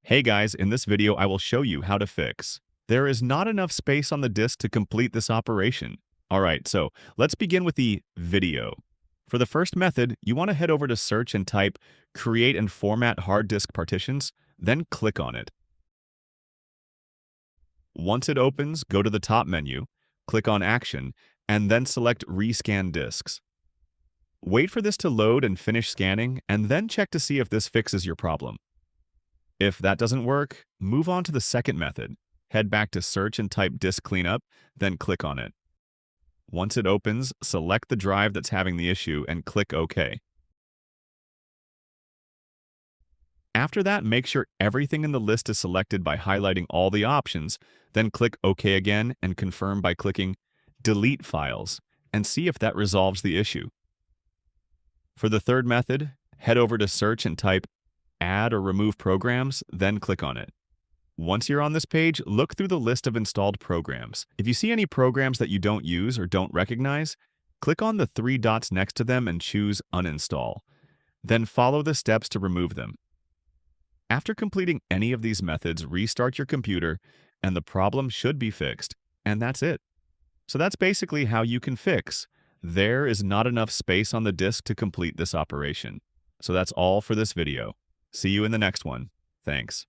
Hey guys, in this video I will show you how to fix. There is not enough space on the disk to complete this operation. Alright, so let's begin with the video. For the first method, you want to head over to search and type create and format hard disk partitions, then click on it. Once it opens, go to the top menu, click on action, and then select rescan disks. Wait for this to load and finish scanning, and then check to see if this fixes your problem. If that doesn't work, move on to the second method. Head back to search and type disk cleanup, then click on it. Once it opens, select the drive that's having the issue and click OK. After that, make sure everything in the list is selected by highlighting all the options, then click OK again and confirm by clicking Delete Files, and see if that resolves the issue. For the third method, head over to search and type Add or remove programs, then click on it. Once you're on this page, look through the list of installed programs. If you see any programs that you don't use or don't recognize, click on the three dots next to them and choose Uninstall. Then follow the steps to remove them. After completing any of these methods, restart your computer, and the problem should be fixed. And that's it. So that's basically how you can fix. There is not enough space on the disk to complete this operation. So that's all for this video. See you in the next one. Thanks.